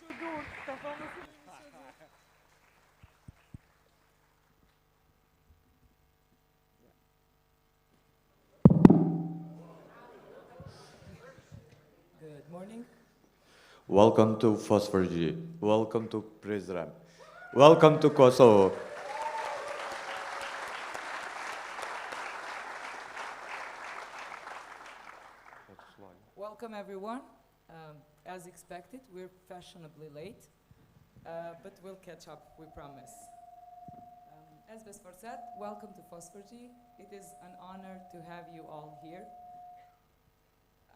Dur, kafamda bir şey dur. Good morning. Welcome to FOSS4G. Welcome to Prizren. Welcome to Kosovo. Welcome, everyone. As expected, we're fashionably late, but we'll catch up, we promise. As Besford said, welcome to FOSS4G. It is an honor to have you all here.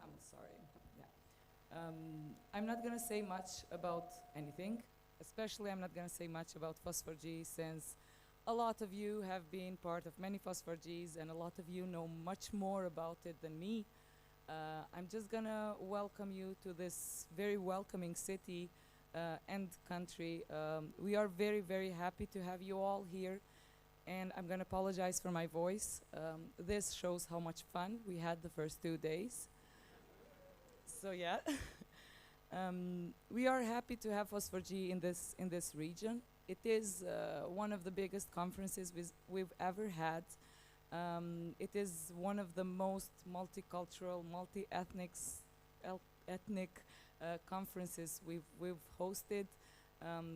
I'm sorry. Yeah. I'm not going to say much about anything. Especially, I'm not going to say much about FOSS4G since a lot of you have been part of many FOSS4Gs and a lot of you know much more about it than me. I'm just gonna welcome you to this very welcoming city and country. We are very, very happy to have you all here, and I'm gonna apologize for my voice. This shows how much fun we had the first 2 days. So yeah, we are happy to have FOSS4G in this region. It is one of the biggest conferences we've ever had. It is one of the most multicultural, multi-ethnic conferences we've hosted.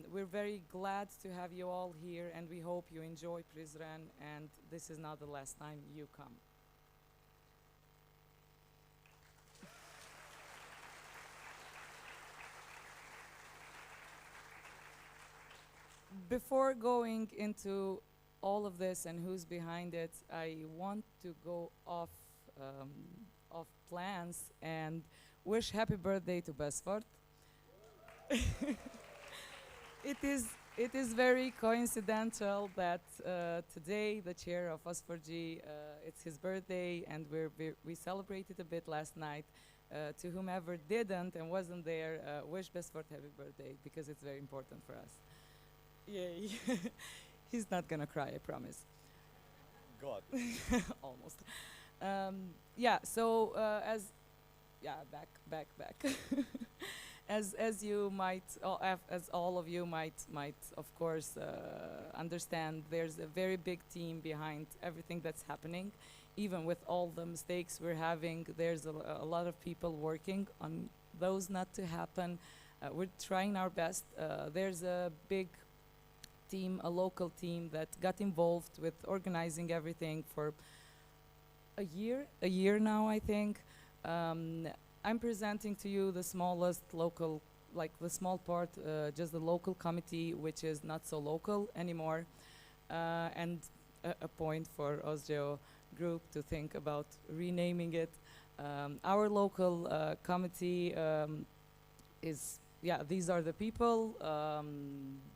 We're very glad to have you all here, and we hope you enjoy Prizren, and this is not the last time you come. Before going into all of this and who's behind it, I want to go off plans and wish happy birthday to Besford. It is very coincidental that today the chair of FOSS4G, it's his birthday, and we celebrated a bit last night. To whomever didn't and wasn't there, wish Besford happy birthday because it's very important for us. Yay. He's not gonna cry, I promise. God. Almost. Yeah, so back. As you might, as all of you might of course understand, there's a very big team behind everything that's happening. Even with all the mistakes we're having, there's a lot of people working on those not to happen. We're trying our best. There's a big team, a local team that got involved with organizing everything for a year now, I think. I'm presenting to you the smallest local, like the small part, just the local committee, which is not so local anymore, and a point for OSGeo group to think about renaming it. Our local committee is, yeah, these are the people.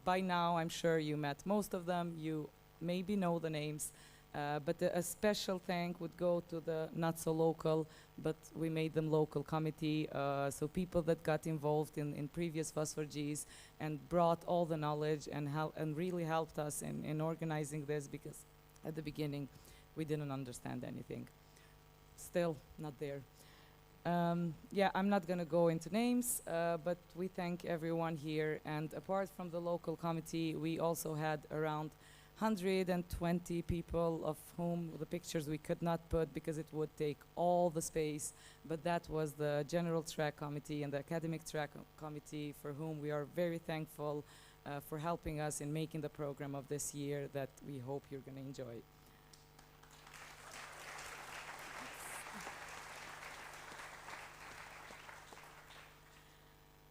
By now, I'm sure you met most of them. You maybe know the names. But a special thank would go to the not so local, but we made them local committee. So people that got involved in previous FOSS4Gs and brought all the knowledge and really helped us in organizing this, because at the beginning we didn't understand anything. Still not there. Yeah, I'm not going to go into names, but we thank everyone here. And apart from the local committee, we also had around 120 people, of whom the pictures we could not put because it would take all the space. But that was the general track committee and the academic track committee, for whom we are very thankful for helping us in making the program of this year that we hope you're going to enjoy.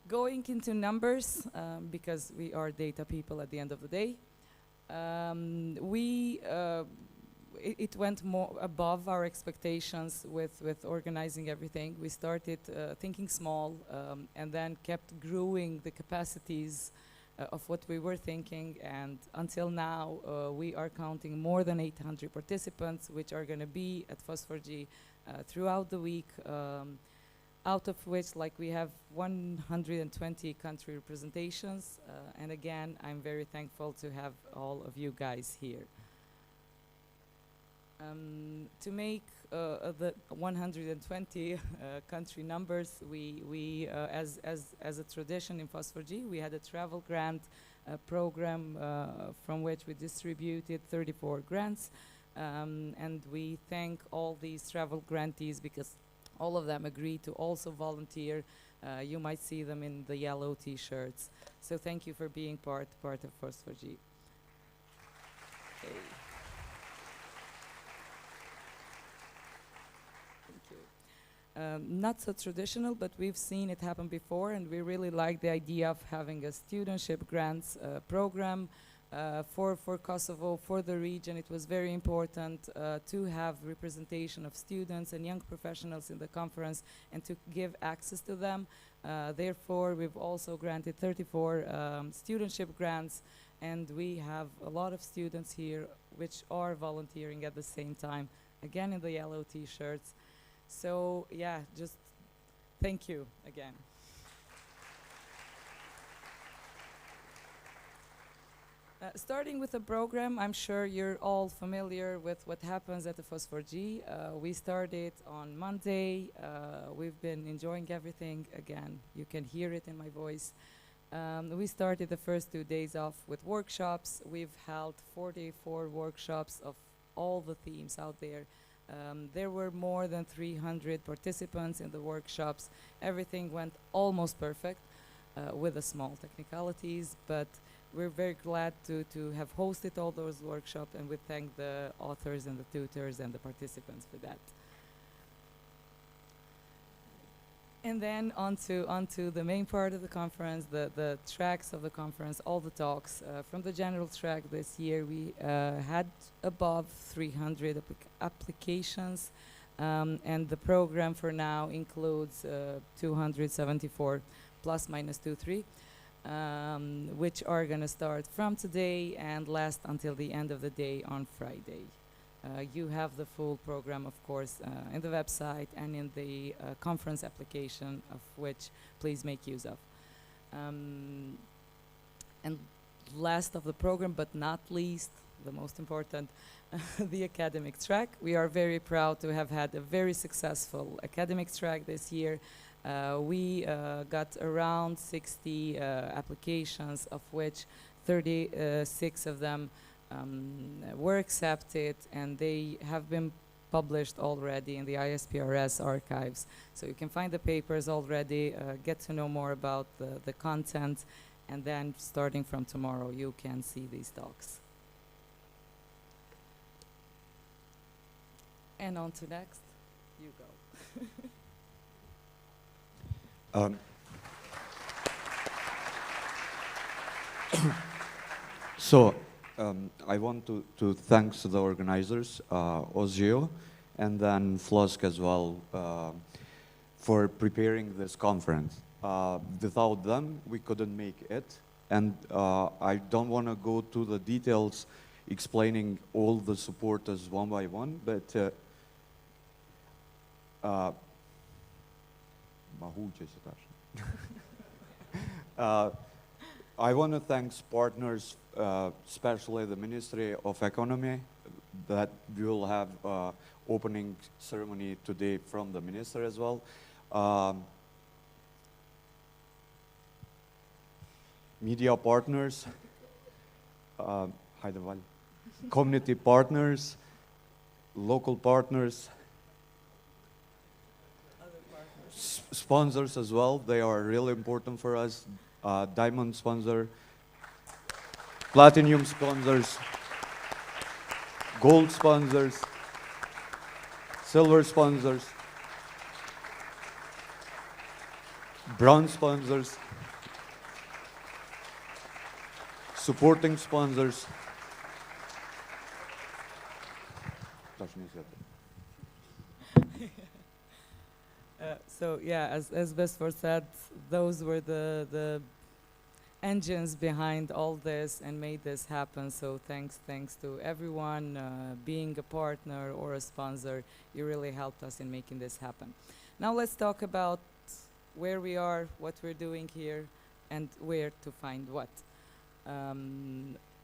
Going into numbers, because we are data people at the end of the day, it went more above our expectations with organizing everything. We started thinking small and then kept growing the capacities of what we were thinking, and until now we are counting more than 800 participants, which are going to be at FOSS4G throughout the week. Out of which, like, we have 120 country representations, and again, I'm very thankful to have all of you guys here. To make the 120 country numbers, as a tradition in FOSS4G, we had a travel grant program from which we distributed 34 grants. And we thank all these travel grantees because all of them agreed to also volunteer. You might see them in the yellow t-shirts. So thank you for being part of FOSS4G. Okay. Not so traditional, but we've seen it happen before, and we really like the idea of having a studentship grants program for Kosovo, for the region. It was very important to have representation of students and young professionals in the conference and to give access to them. Therefore, we've also granted 34 studentship grants, and we have a lot of students here which are volunteering at the same time, again in the yellow t-shirts. So yeah, just thank you again. Starting with the program, I'm sure you're all familiar with what happens at the FOSS4G. We started on Monday. We've been enjoying everything. Again, you can hear it in my voice. We started the first 2 days off with workshops. We've held 44 workshops of all the themes out there. There were more than 300 participants in the workshops. Everything went almost perfect with the small technicalities, but we're very glad to have hosted all those workshops, and we thank the authors and the tutors and the participants for that. And then onto the main part of the conference, the tracks of the conference, all the talks. From the general track this year, we had above 300 applications, and the program for now includes 274 plus minus 2-3, which are going to start from today and last until the end of the day on Friday. You have the full program, of course, in the website and in the conference application, of which please make use of. And last of the program, but not least, the most important, the academic track. We are very proud to have had a very successful academic track this year. We got around 60 applications, of which 36 of them were accepted, and they have been published already in the ISPRS archives. So you can find the papers already, get to know more about the content, and then starting from tomorrow you can see these talks. And on to next, you go. I want to thank the organizers, OSGeo, and then FLOSC as well, for preparing this conference. Without them, we couldn't make it. And I don't want to go to the details explaining all the supporters one by one, but I want to thank partners, especially the Ministry of Economy, that we will have opening ceremony today from the minister as well. Media partners, community partners, local partners, sponsors as well. They are really important for us. Diamond sponsor, platinum sponsors, gold sponsors, silver sponsors, bronze sponsors, supporting sponsors. So yeah, as Besfor said, those were the engines behind all this and made this happen. So thanks to everyone being a partner or a sponsor. You really helped us in making this happen. Now let's talk about where we are, what we're doing here, and where to find what.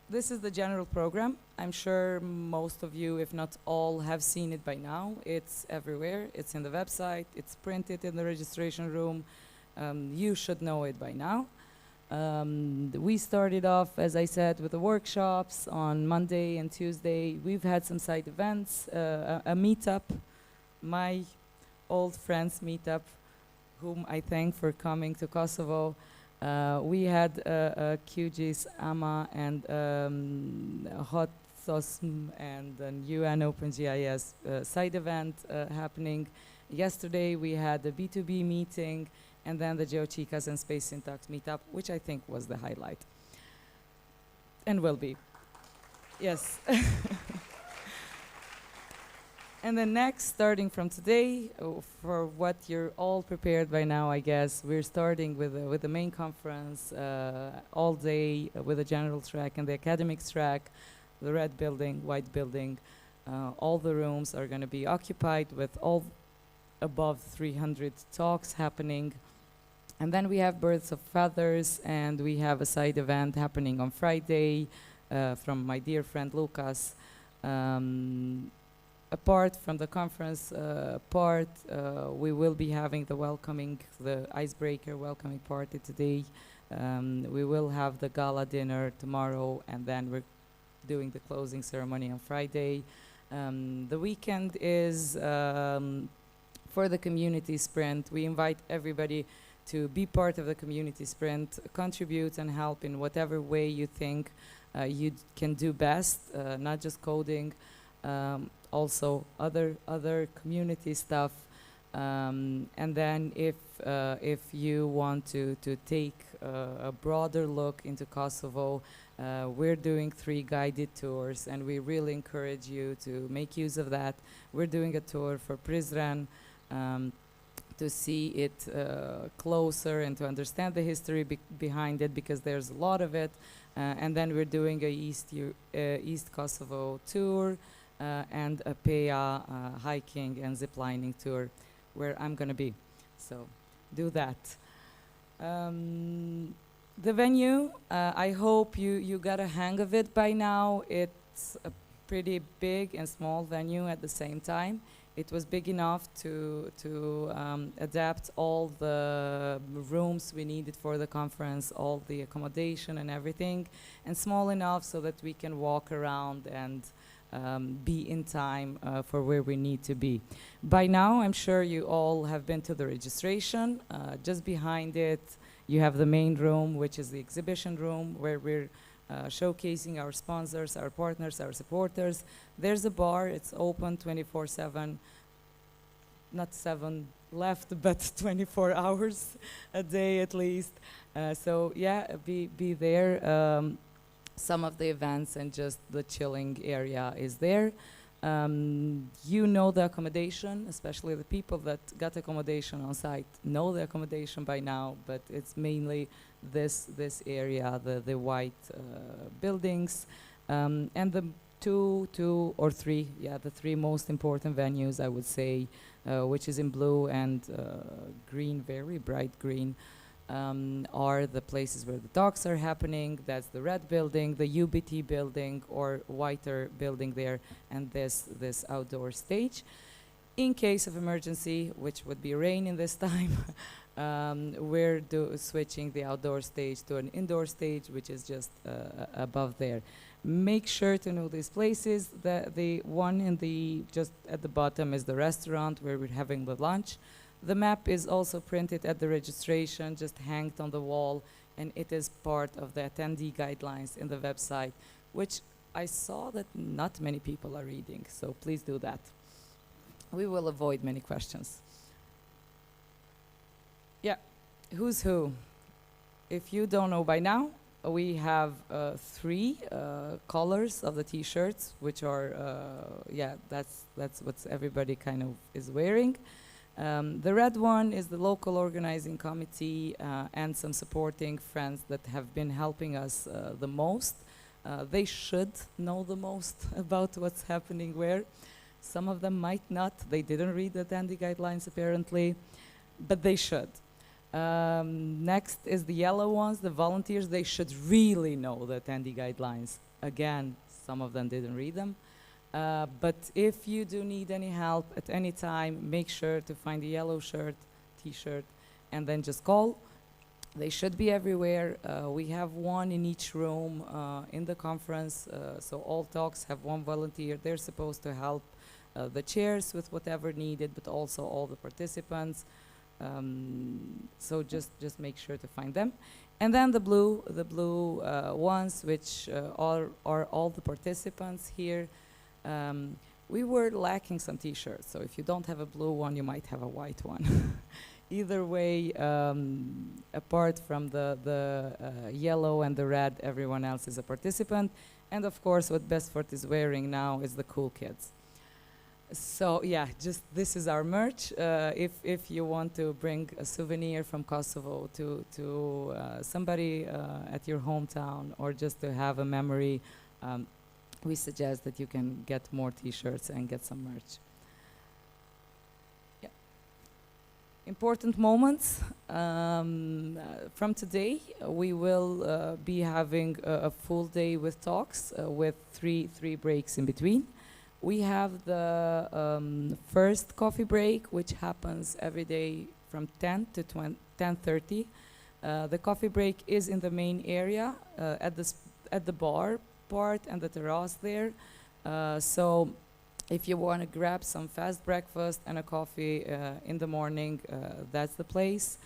this is the general program. I'm sure most of you, if not all, have seen it by now. It's everywhere. It's in the website. It's printed in the registration room. You should know it by now. We started off, as I said, with the workshops on Monday and Tuesday. We've had some side events, a meetup, my old friends meetup, whom I thank for coming to Kosovo. We had QGIS, AMA, and Hot SOSM and an UN OpenGIS side event happening. Yesterday we had a B2B meeting, and then the GeoChicas and Space Syntax meetup, which I think was the highlight. And will be. Yes. And then next, starting from today, for what you're all prepared by now, I guess, we're starting with the main conference all day with the general track and the academics track, the red building, white building. All the rooms are going to be occupied with all above 300 talks happening. And then we have Birds of Feathers, and we have a side event happening on Friday from my dear friend Lucas. Apart from the conference part, we will be having the icebreaker welcoming party today. We will have the gala dinner tomorrow, and then we're doing the closing ceremony on Friday. The weekend is for the community sprint. We invite everybody to be part of the community sprint, contribute and help in whatever way you think you can do best, not just coding. Also other community stuff, and then if you want to take a broader look into Kosovo, we're doing 3 guided tours, and we really encourage you to make use of that. We're doing a tour for Prizren to see it closer and to understand the history behind it, because there's a lot of it, and then we're doing a East Kosovo tour. And a PEA hiking and ziplining tour where I'm going to be. So do that. The venue, I hope you got a hang of it by now. It's a pretty big and small venue at the same time. It was big enough to adapt all the rooms we needed for the conference, all the accommodation and everything, and small enough so that we can walk around and be in time for where we need to be. By now, I'm sure you all have been to the registration. Just behind it, you have the main room, which is the exhibition room, where we're showcasing our sponsors, our partners, our supporters. There's a bar. It's open 24/7, not 7 left, but 24 hours a day at least. So yeah, be there. Some of the events and just the chilling area is there. You know the accommodation, especially the people that got accommodation on site know the accommodation by now, but it's mainly this area, the white buildings, and the two or three, the 3 most important venues, I would say, which is in blue and green, very bright green, are the places where the talks are happening. That's the red building, the UBT building, or whiter building there, and this outdoor stage. In case of emergency, which would be rain in this time, we're switching the outdoor stage to an indoor stage, which is just above there. Make sure to know these places. The one just at the bottom is the restaurant where we're having the lunch. The map is also printed at the registration, just hanged on the wall, and it is part of the attendee guidelines in the website, which I saw that not many people are reading, so please do that. We will avoid many questions. Yeah, who's who? If you don't know by now, we have 3 colors of the t-shirts, which are, that's what everybody kind of is wearing. The red one is the local organizing committee and some supporting friends that have been helping us the most. They should know the most about what's happening where. Some of them might not. They didn't read the attendee guidelines apparently, but they should. Next is the yellow ones, the volunteers. They should really know the attendee guidelines. Again, some of them didn't read them. But if you do need any help at any time, make sure to find a yellow shirt, t-shirt, and then just call. They should be everywhere. We have one in each room in the conference, so all talks have one volunteer. They're supposed to help the chairs with whatever needed, but also all the participants. So just make sure to find them. And then the blue ones, which are all the participants here. We were lacking some t-shirts, so if you don't have a blue one, you might have a white one. Either way, apart from the yellow and the red, everyone else is a participant. And of course, what Bestfort is wearing now is the cool kids. So yeah, just this is our merch. If you want to bring a souvenir from Kosovo to somebody at your hometown, or just to have a memory, we suggest that you can get more t-shirts and get some merch. Yeah. Important moments. From today, we will be having a full day with talks with three breaks in between. We have the first coffee break, which happens every day from 10 to 10:30. The coffee break is in the main area at the bar part and the terrace there. So if you want to grab some fast breakfast and a coffee in the morning, that's the place.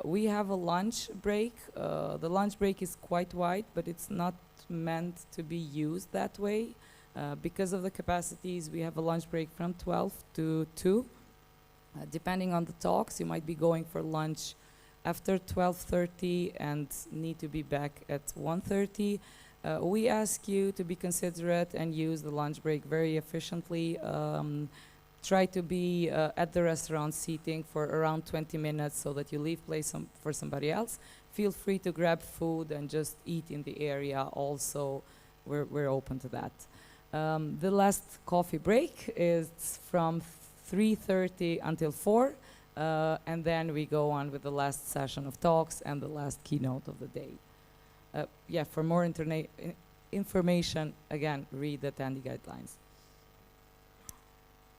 We have a lunch break. The lunch break is quite wide, but it's not meant to be used that way. Because of the capacities, we have a lunch break from 12 to 2. Depending on the talks, you might be going for lunch after 12:30 and need to be back at 1:30. We ask you to be considerate and use the lunch break very efficiently. Try to be at the restaurant seating for around 20 minutes so that you leave place for somebody else. Feel free to grab food and just eat in the area also. We're open to that. The last coffee break is from 3:30 until 4, and then we go on with the last session of talks and the last keynote of the day. Yeah, for more information, again, read the attendee guidelines.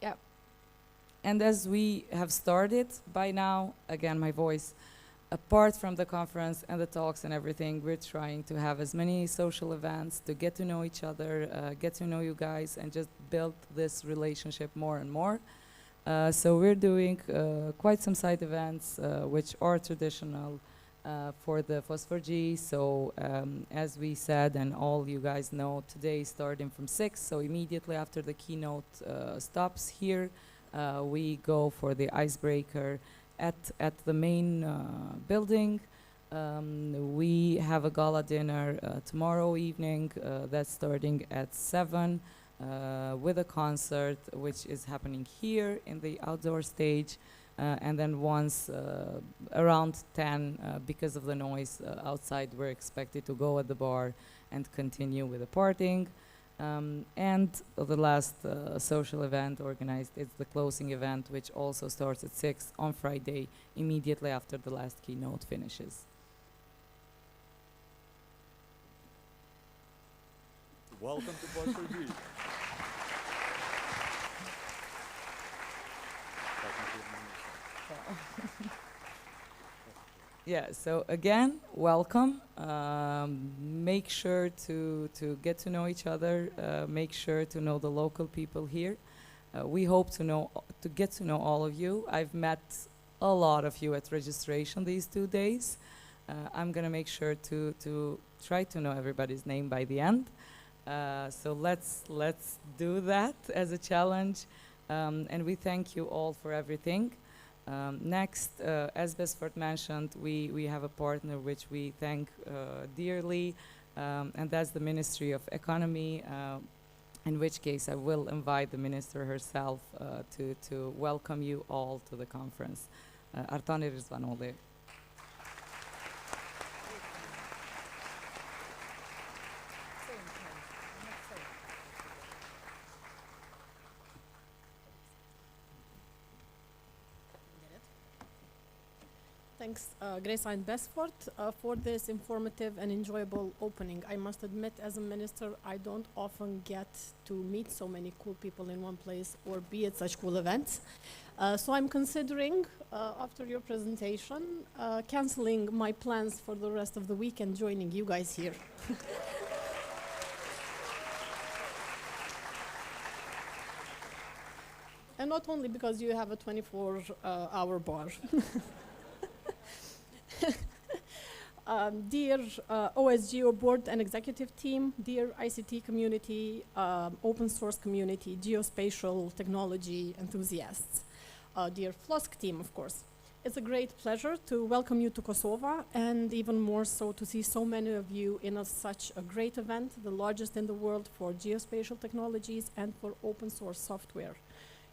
Yeah. And as we have started by now, again, my voice, apart from the conference and the talks and everything, we're trying to have as many social events to get to know each other, get to know you guys, and just build this relationship more and more. So we're doing quite some side events, which are traditional for the FOSS4G. So as we said, and all you guys know, today starting from 6, so immediately after the keynote stops here, we go for the icebreaker at the main building. We have a gala dinner tomorrow evening that's starting at 7 with a concert which is happening here in the outdoor stage, and then once around 10, because of the noise outside, we're expected to go at the bar and continue with the partying. And the last social event organized is the closing event, which also starts at 6 on Friday, immediately after the last keynote finishes. Welcome to FOSS4G. Yeah, so again, welcome. Make sure to get to know each other. Make sure to know the local people here. We hope to get to know all of you. I've met a lot of you at registration these 2 days. I'm gonna make sure to try to know everybody's name by the end. So let's do that as a challenge. And we thank you all for everything. Next, as Bestfort mentioned, we have a partner which we thank dearly, and that's the Ministry of Economy, in which case I will invite the Minister herself to welcome you all to the conference. Artani Rizvanoli. Thanks, Grace and Besford, for this informative and enjoyable opening. I must admit, as a minister, I don't often get to meet so many cool people in one place or be at such cool events. So I'm considering, after your presentation, canceling my plans for the rest of the week and joining you guys here. And not only because you have a 24-hour bar. Dear OSGeo board and executive team, dear ICT community, open source community, geospatial technology enthusiasts, dear FOSS4G team, of course. It's a great pleasure to welcome you to Kosovo, and even more so to see so many of you in such a great event, the largest in the world for geospatial technologies and for open source software,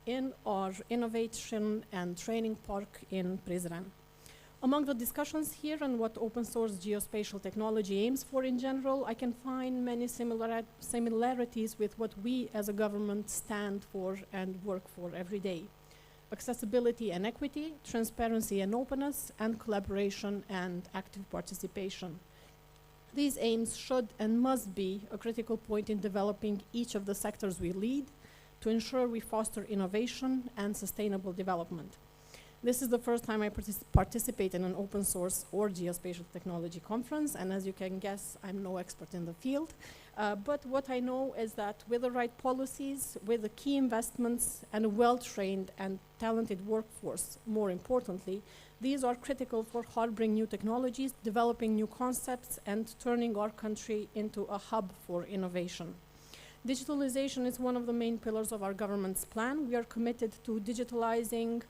in our innovation and training park in Prizren. Among the discussions here and what open source geospatial technology aims for in general, I can find many similarities with what we as a government stand for and work for every day. Accessibility and equity, transparency and openness, and collaboration and active participation. These aims should and must be a critical point in developing each of the sectors we lead to ensure we foster innovation and sustainable development. This is the first time I participate in an open source or geospatial technology conference, and as you can guess, I'm no expert in the field. But what I know is that with the right policies, with the key investments, and a well-trained and talented workforce, more importantly, these are critical for harboring new technologies, developing new concepts, and turning our country into a hub for innovation. Digitalization is one of the main pillars of our government's plan. We are committed to digitalizing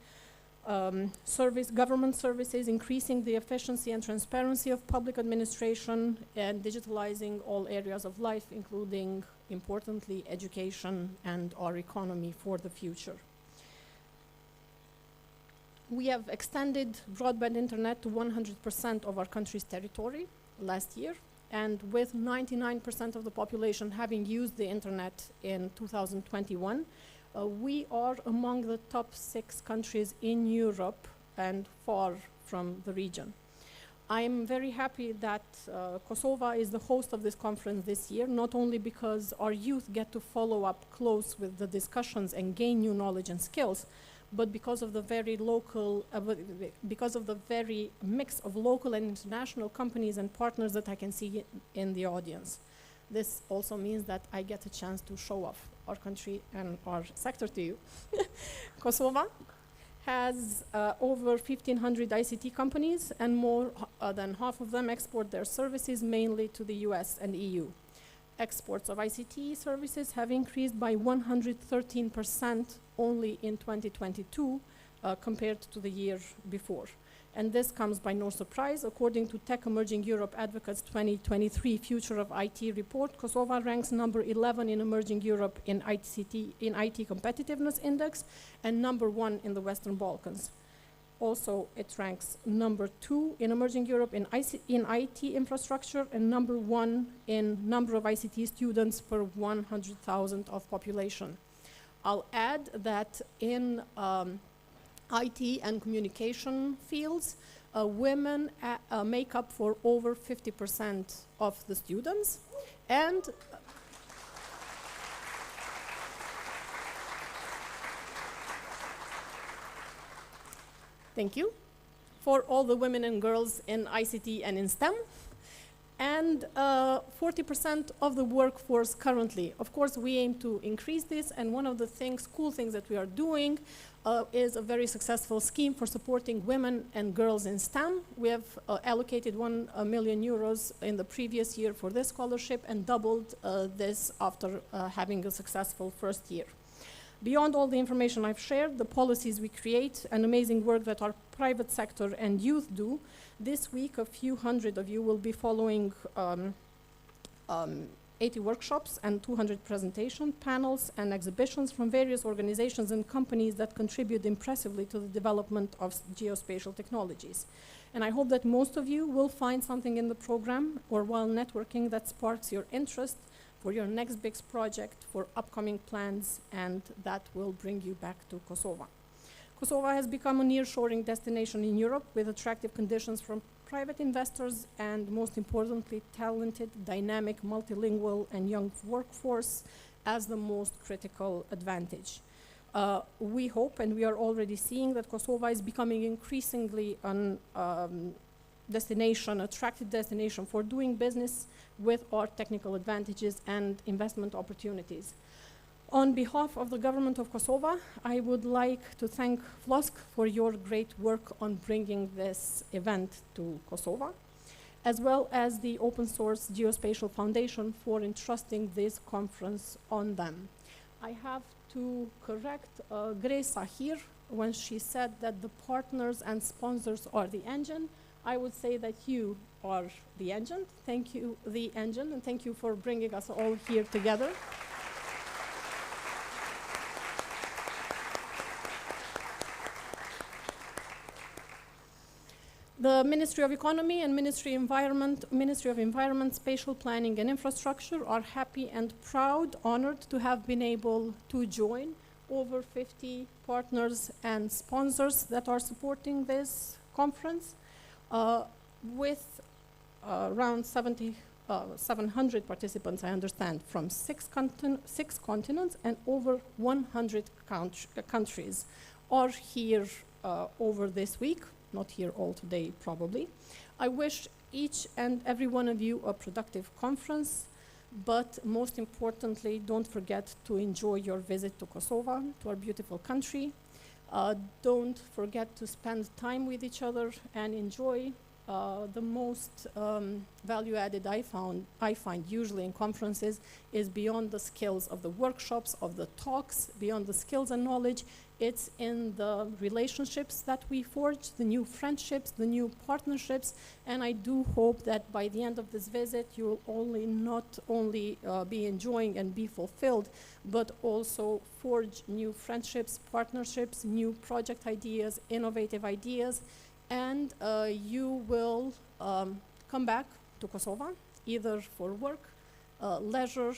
government services, increasing the efficiency and transparency of public administration, and digitalizing all areas of life, including, importantly, education and our economy for the future. We have extended broadband internet to 100% of our country's territory last year, and with 99% of the population having used the internet in 2021, we are among the top 6 countries in Europe and far from the region. I'm very happy that Kosovo is the host of this conference this year, not only because our youth get to follow up close with the discussions and gain new knowledge and skills, but because of the very mix of local and international companies and partners that I can see in the audience. This also means that I get a chance to show off our country and our sector to you. Kosovo has over 1,500 ICT companies, and more than half of them export their services mainly to the US and EU. Exports of ICT services have increased by 113% only in 2022 compared to the year before. And this comes by no surprise. According to Tech Emerging Europe Advocates 2023 Future of IT report, Kosovo ranks number 11 in Emerging Europe in IT Competitiveness Index and number 1 in the Western Balkans. Also, it ranks number 2 in Emerging Europe in IT infrastructure and number 1 in number of ICT students per 100,000 of population. I'll add that in IT and communication fields, women make up for over 50% of the students, and thank you for all the women and girls in ICT and in STEM, and 40% of the workforce currently. Of course, we aim to increase this, and one of the cool things that we are doing is a very successful scheme for supporting women and girls in STEM. We have allocated 1 million euros in the previous year for this scholarship and doubled this after having a successful first year. Beyond all the information I've shared, the policies we create, and amazing work that our private sector and youth do, this week a few hundred of you will be following 80 workshops and 200 presentation panels and exhibitions from various organizations and companies that contribute impressively to the development of geospatial technologies. And I hope that most of you will find something in the program or while networking that sparks your interest for your next big project, for upcoming plans, and that will bring you back to Kosovo. Kosovo has become a nearshoring destination in Europe with attractive conditions from private investors and, most importantly, talented, dynamic, multilingual, and young workforce as the most critical advantage. We hope, and we are already seeing, that Kosovo is becoming increasingly an attractive destination for doing business with our technical advantages and investment opportunities. On behalf of the government of Kosovo, I would like to thank FLOSC for your great work on bringing this event to Kosovo, as well as the Open Source Geospatial Foundation for entrusting this conference on them. I have to correct Gresa here when she said that the partners and sponsors are the engine. I would say that you are the engine. Thank you, the engine, and thank you for bringing us all here together. The Ministry of Economy and Ministry of Environment, Spatial Planning and Infrastructure are happy and proud, honored to have been able to join over 50 partners and sponsors that are supporting this conference, with around 700 participants, I understand, from six continents and over 100 countries are here over this week. Not here all today, probably. I wish each and every one of you a productive conference, but most importantly, don't forget to enjoy your visit to Kosovo, to our beautiful country. Don't forget to spend time with each other and enjoy. The most value-added I find usually in conferences is beyond the skills of the workshops, of the talks, beyond the skills and knowledge. It's in the relationships that we forge, the new friendships, the new partnerships, and I do hope that by the end of this visit, you'll not only be enjoying and be fulfilled, but also forge new friendships, partnerships, new project ideas, innovative ideas, and you will come back to Kosovo, either for work, leisure,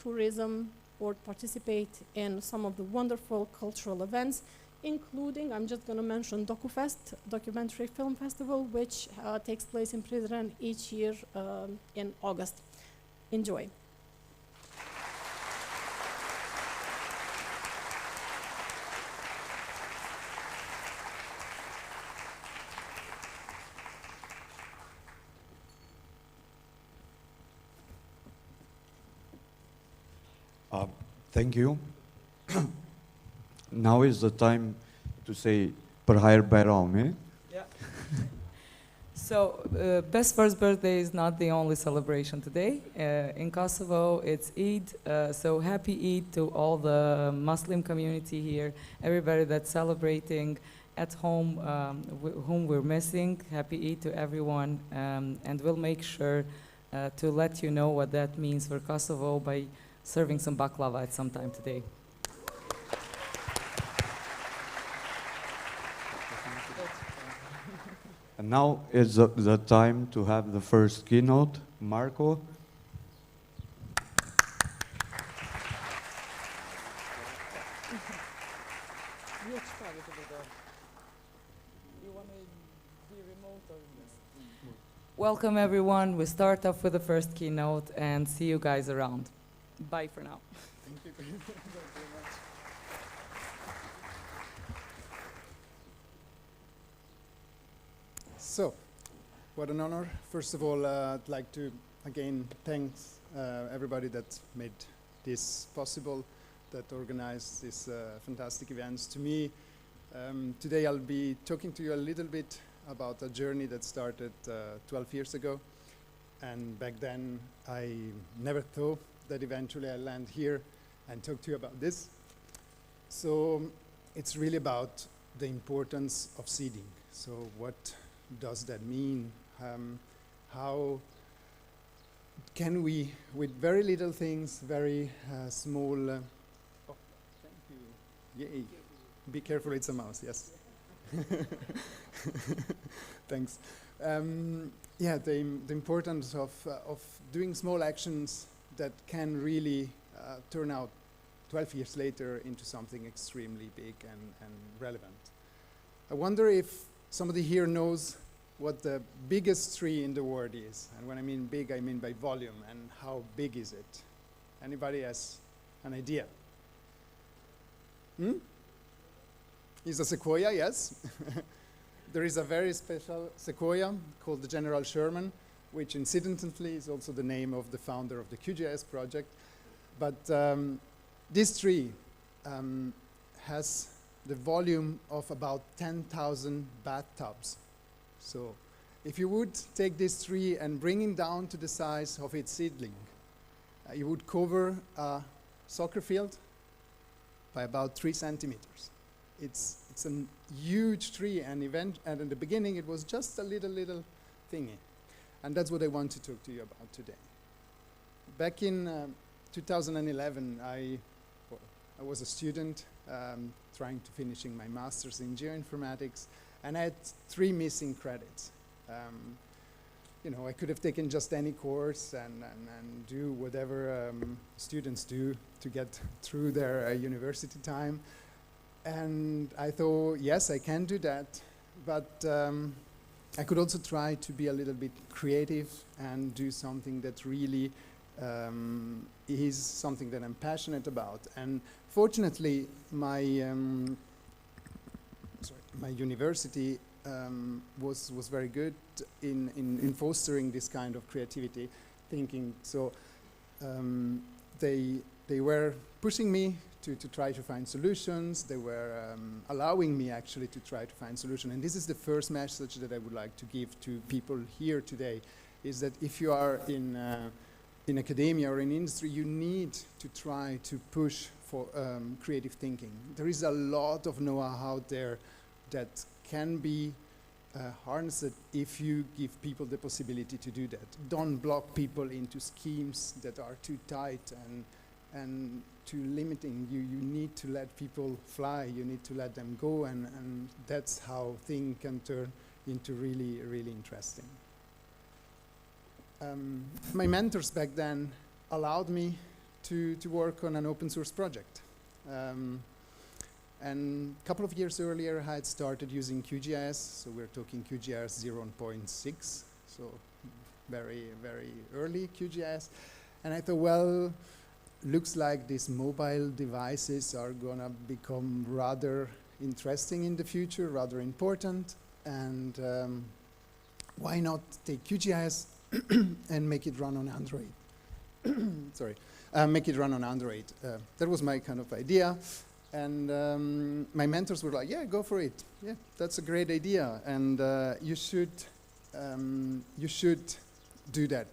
tourism, or participate in some of the wonderful cultural events, including, I'm just going to mention DocuFest, Documentary Film Festival, which takes place in Prizren each year in August. Enjoy. Thank you. Now is the time to say Përhajër Bajrami. Yeah. So, Best First Birthday is not the only celebration today. In Kosovo, it's Eid. So happy Eid to all the Muslim community here, everybody that's celebrating at home, whom we're missing. Happy Eid to everyone. And we'll make sure to let you know what that means for Kosovo by serving some baklava at some time today. And now is the time to have the first keynote. Marco. Welcome everyone. We start off with the first keynote and see you guys around. Bye for now. Thank you. Thank you very much. So, what an honor. First of all, I'd like to again thank everybody that made this possible, that organized this fantastic events. To me, today I'll be talking to you a little bit about a journey that started 12 years ago. And back then, I never thought that eventually I'll land here and talk to you about this. So it's really about the importance of seeding. So what does that mean? How can we, with very little things, very small, oh, thank you. Yay. Be careful, it's a mouse, yes. Thanks. Yeah, the importance of doing small actions that can really turn out 12 years later into something extremely big and relevant. I wonder if somebody here knows what the biggest tree in the world is. And when I mean big, I mean by volume. And how big is it? Anybody has an idea? Is a sequoia, yes. There is a very special sequoia called the General Sherman, which incidentally is also the name of the founder of the QGIS project. But this tree has the volume of about 10,000 bathtubs. So if you would take this tree and bring it down to the size of its seedling, you would cover a soccer field by about 3 centimeters. It's a huge tree, and in the beginning it was just a little thingy. And that's what I want to talk to you about today. Back in 2011, I was a student trying to finishing my master's in geoinformatics, and I had 3 missing credits. You know, I could have taken just any course and do whatever students do to get through their university time. And I thought, yes, I can do that, but I could also try to be a little bit creative and do something that really is something that I'm passionate about. And fortunately, my university was very good in fostering this kind of creativity thinking. So they were pushing me to try to find solutions. They were allowing me actually to try to find solutions. And this is the first message that I would like to give to people here today, is that if you are in academia or in industry, you need to try to push for creative thinking. There is a lot of know-how out there that can be harnessed if you give people the possibility to do that. Don't block people into schemes that are too tight and too limiting. You need to let people fly. You need to let them go, and that's how things can turn into really, really interesting. My mentors back then allowed me to work on an open source project. And a couple of years earlier, I had started using QGIS, so we're talking QGIS 0.6, so very, very early QGIS. And I thought, well, looks like these mobile devices are gonna become rather interesting in the future, rather important, and why not take QGIS and make it run on Android? Sorry, make it run on Android. That was my kind of idea. And my mentors were like, yeah, go for it. Yeah, that's a great idea. And you should do that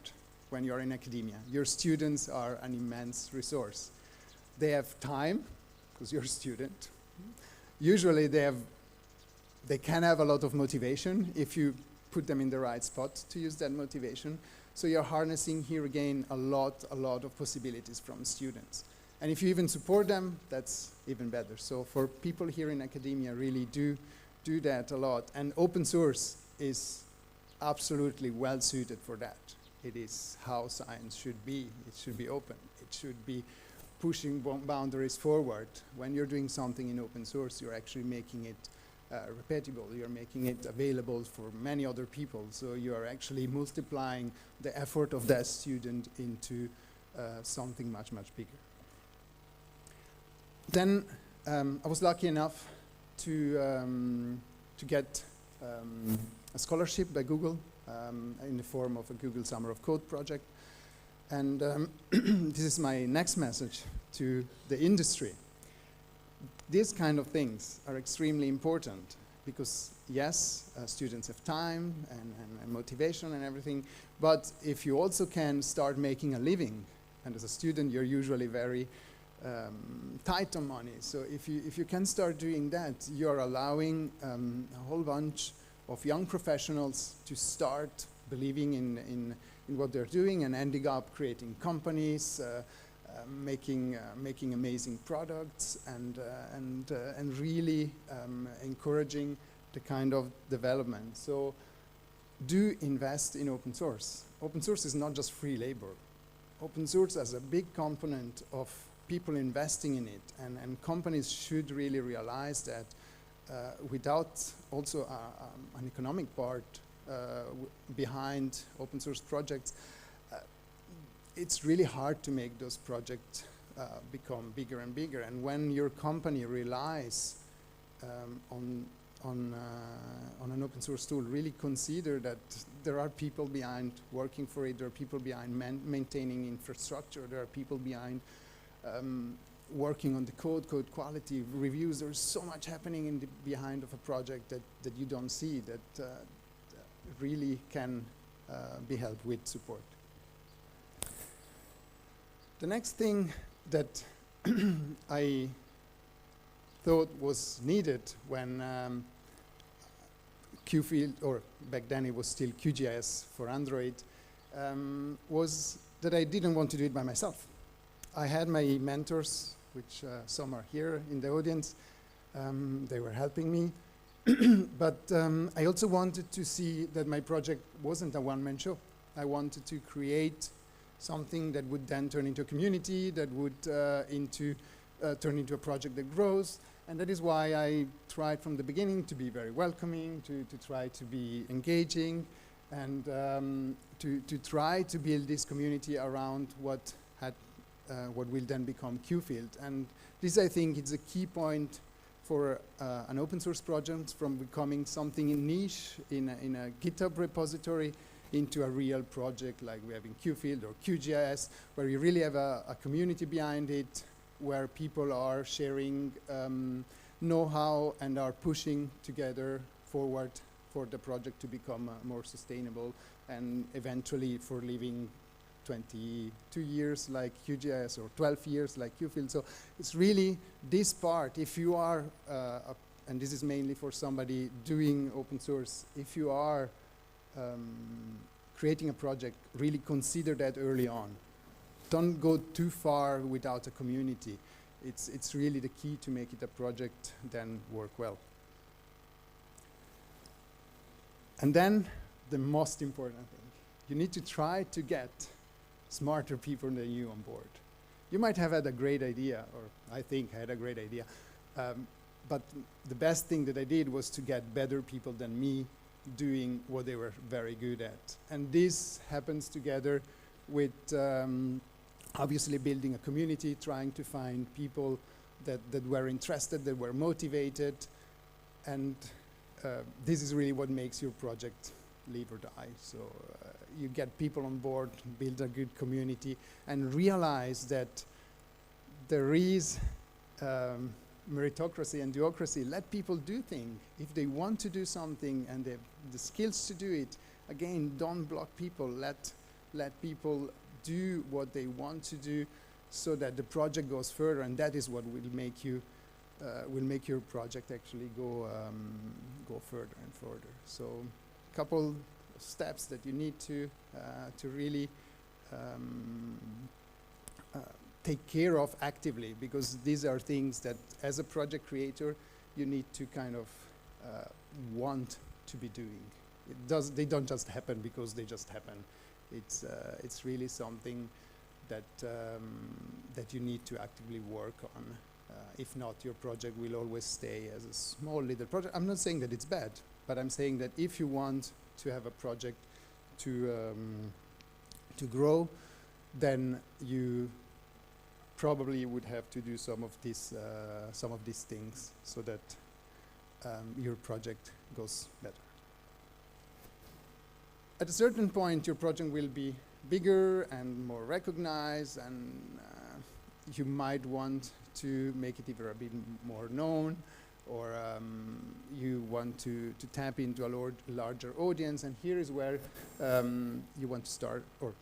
when you're in academia. Your students are an immense resource. They have time, because you're a student. Usually they can have a lot of motivation if you put them in the right spot to use that motivation. So you're harnessing here again a lot of possibilities from students. And if you even support them, that's even better. So for people here in academia, really do that a lot. And open source is absolutely well suited for that. It is how science should be. It should be open. It should be pushing boundaries forward. When you're doing something in open source, you're actually making it repeatable. You're making it available for many other people. So you're actually multiplying the effort of that student into something much, much bigger. Then I was lucky enough to get a scholarship by Google in the form of a Google Summer of Code project. And this is my next message to the industry. These kind of things are extremely important because, yes, students have time and motivation and everything, but if you also can start making a living, and as a student you're usually very tight on money, so if you can start doing that, you're allowing a whole bunch of young professionals to start believing in what they're doing and ending up creating companies, making amazing products, and really encouraging the kind of development. So do invest in open source. Open source is not just free labor. Open source has a big component of people investing in it, and companies should really realize that without also an economic part behind open source projects, it's really hard to make those projects become bigger and bigger. And when your company relies on an open source tool, really consider that there are people behind working for it, there are people behind maintaining infrastructure, there are people behind working on the code quality, reviews. There's so much happening in the behind of a project that you don't see, that really can be helped with support. The next thing that I thought was needed when Qfield, or back then it was still QGIS for Android, was that I didn't want to do it by myself. I had my mentors, which some are here in the audience. They were helping me. But I also wanted to see that my project wasn't a one-man show. I wanted to create something that would then turn into a community, that would turn into a project that grows. And that is why I tried from the beginning to be very welcoming, to try to be engaging, and to try to build this community around what will then become Qfield. And this, I think, is a key point for an open source project, from becoming something niche in a GitHub repository into a real project like we have in Qfield or QGIS, where you really have a community behind it, where people are sharing know-how and are pushing together forward for the project to become more sustainable, and eventually for living 22 years like QGIS or 12 years like Qfield. So it's really this part. If you are, and this is mainly for somebody doing open source, if you are creating a project, really consider that early on. Don't go too far without a community. It's really the key to make it a project then work well. And then the most important thing, you need to try to get smarter people than you on board. You might have had a great idea, or I think I had a great idea, but the best thing that I did was to get better people than me doing what they were very good at. And this happens together with obviously building a community, trying to find people that were interested, that were motivated, and this is really what makes your project live or die. So you get people on board, build a good community, and realize that there is meritocracy and duocracy. Let people do things. If they want to do something and they have the skills to do it, again, don't block people. Let people do what they want to do, so that the project goes further, and that is what will make your project actually go further and further. So, a couple steps that you need to really take care of actively, because these are things that, as a project creator, you need to kind of want to be doing. They don't just happen because they just happen. It's really something that that you need to actively work on. If not, your project will always stay as a small little project. I'm not saying that it's bad, but I'm saying that if you want to have a project to grow, then you probably would have to do some of these things, so that your project goes better. At a certain point, your project will be bigger and more recognized, and you might want to make it either a bit more known, or you want to tap into a larger audience. And here is where you want to start, or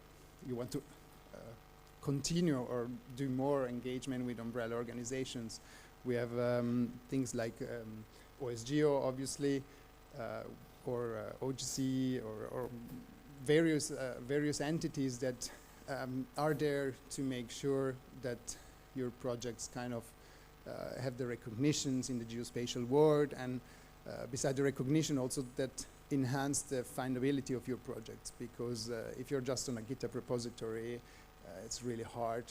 you want to continue or do more engagement with umbrella organizations. We have things like OSGeo, obviously, or OGC, or various entities that are there to make sure that your projects kind of have the recognitions in the geospatial world, and beside the recognition also that enhance the findability of your projects. Because if you're just on a GitHub repository, it's really hard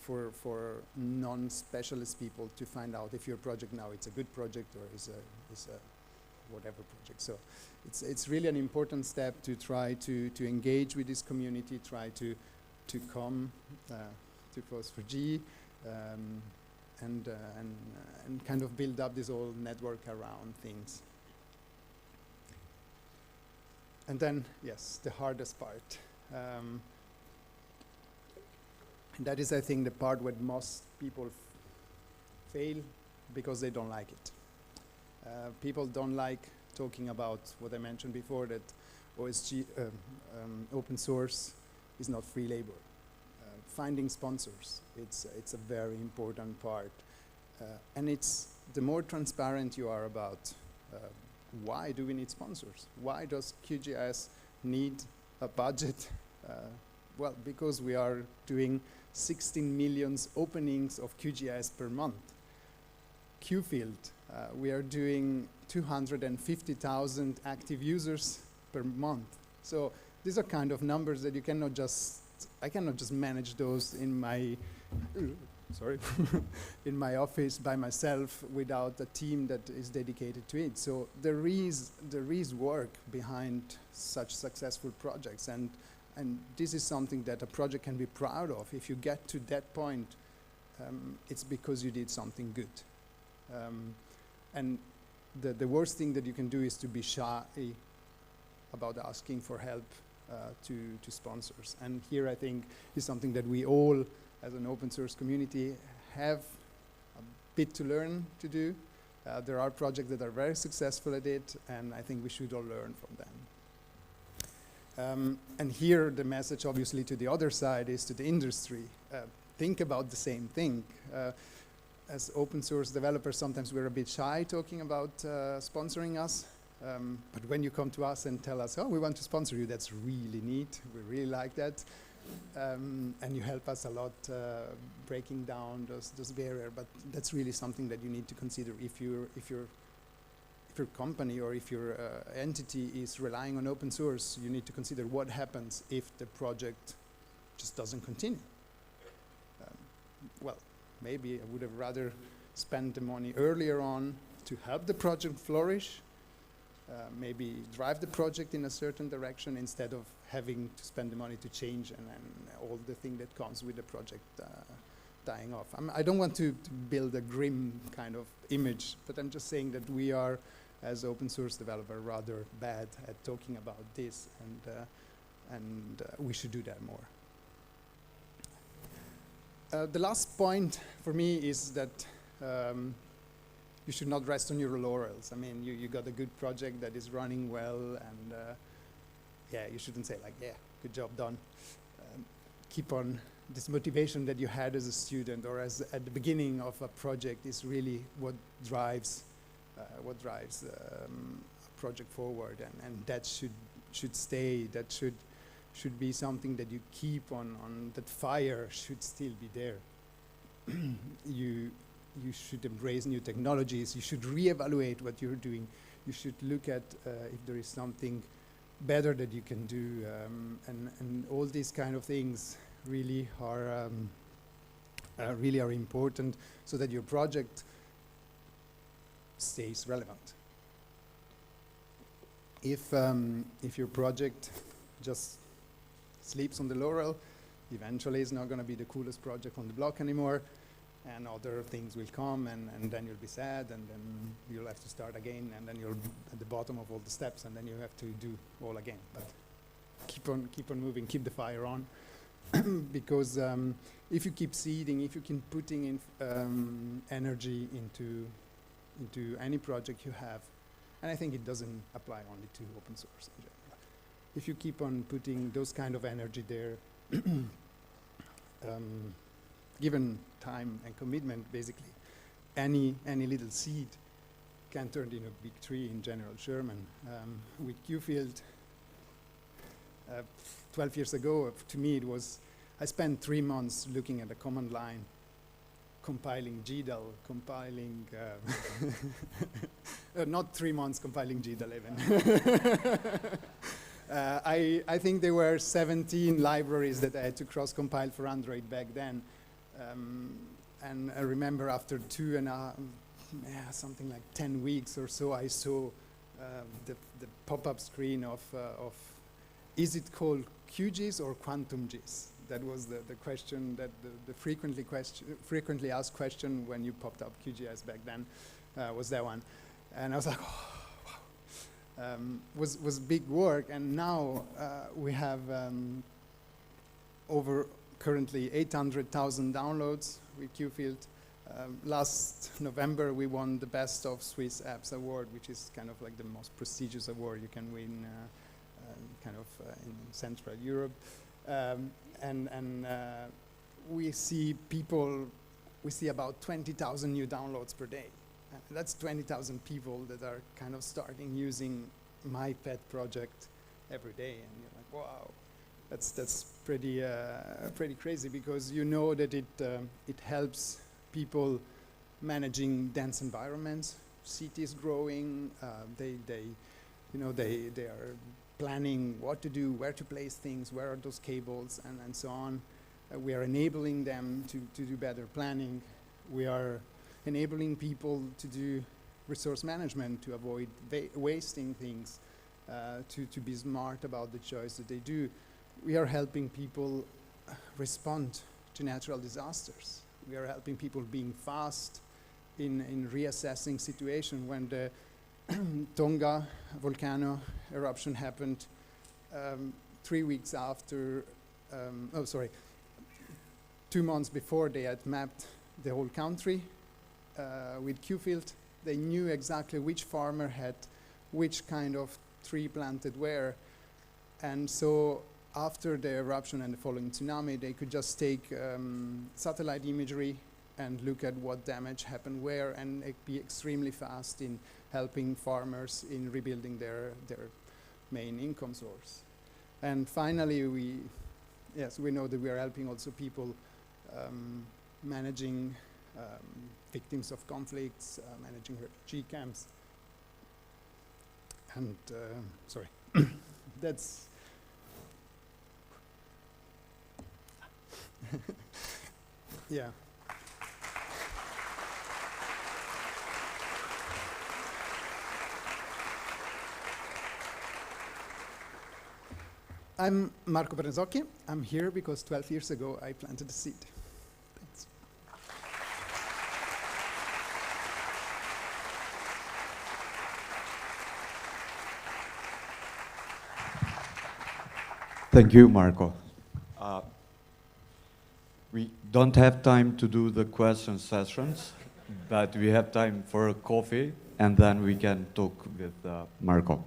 for non-specialist people to find out if your project now it's a good project or is a whatever project. So it's really an important step to try to engage with this community, try to come to FOSS4G and kind of build up this whole network around things. And then, yes, the hardest part. And that is, I think, the part where most people fail because they don't like it. People don't like talking about what I mentioned before, that OSG, open source is not free labor. Finding sponsors, it's a very important part. And it's the more transparent you are about why do we need sponsors? Why does QGIS need a budget? Well, because we are doing 16 million openings of QGIS per month. QField, we are doing 250,000 active users per month. So these are kind of numbers that you cannot just, I cannot just manage those in my, sorry, in my office by myself without a team that is dedicated to it. So there is work behind such successful projects, and this is something that a project can be proud of. If you get to that point, it's because you did something good. And the worst thing that you can do is to be shy about asking for help to sponsors. And here I think is something that we all, as an open source community, have a bit to learn to do. There are projects that are very successful at it, and I think we should all learn from them. And here the message obviously to the other side is to the industry. Think about the same thing. As open source developers, sometimes we're a bit shy talking about sponsoring us. But when you come to us and tell us, oh, we want to sponsor you, that's really neat. We really like that. And you help us a lot breaking down those barriers. But that's really something that you need to consider if your company or if your entity is relying on open source. You need to consider what happens if the project just doesn't continue. Well, maybe I would have rather spent the money earlier on to help the project flourish. Maybe drive the project in a certain direction instead of having to spend the money to change and all the thing that comes with the project dying off. I don't want to build a grim kind of image, but I'm just saying that we are, as open source developer, rather bad at talking about this, and we should do that more. The last point for me is that you should not rest on your laurels. I mean, you got a good project that is running well, and yeah, you shouldn't say like, yeah, good job done. Keep on. This motivation that you had as a student or as at the beginning of a project is really what drives a project forward, and that should stay. That should be something that you keep on. That fire should still be there. You should embrace new technologies. You should reevaluate what you're doing. You should look at if there is something better that you can do, and all these kind of things really are important so that your project stays relevant. If your project just sleeps on the laurel, eventually it's not going to be the coolest project on the block anymore, and other things will come, and then you'll be sad, and then you'll have to start again, and then you're at the bottom of all the steps, and then you have to do all again. But keep on moving, keep the fire on, because if you keep seeding, if you keep putting in energy into any project you have, and I think it doesn't apply only to open source in general. If you keep on putting those kind of energy there, given time and commitment, basically, any little seed can turn into a big tree in General Sherman. With QField, 12 years ago, to me it was, I spent 3 months looking at the command line, compiling GDAL, compiling, not 3 months compiling GDAL even. I think there were 17 libraries that I had to cross-compile for Android back then. And I remember after something like 10 weeks or so, I saw the pop-up screen of is it called QGIS or quantum GIS? That was the question, that the frequently asked question when you popped up QGIS back then, was that one. And I was like, oh, wow. Was big work, and now we have over currently 800,000 downloads with QField. Last November, we won the Best of Swiss Apps Award, which is kind of like the most prestigious award you can win in Central Europe. We see about 20,000 new downloads per day. That's 20,000 people that are kind of starting using my pet project every day, and you're like, wow, that's pretty crazy, because you know that it helps people managing dense environments, cities growing. They are planning what to do, where to place things, where are those cables, and so on. We are enabling them to do better planning. We are enabling people to do resource management, to avoid wasting things, to be smart about the choice that they do. We are helping people respond to natural disasters. We are helping people being fast in reassessing situation. When the Tonga volcano eruption happened 3 weeks after, 2 months before, they had mapped the whole country with QField. They knew exactly which farmer had which kind of tree planted where. And so after the eruption and the following tsunami, they could just take satellite imagery and look at what damage happened where, and be extremely fast in helping farmers in rebuilding their main income source. And finally, we know that we are helping also people managing victims of conflicts, managing refugee camps. And that's yeah. I'm Marco Bernesocchi. I'm here because 12 years ago I planted a seed. Thanks. Thank you, Marco. We don't have time to do the question sessions, but we have time for a coffee, and then we can talk with Marco.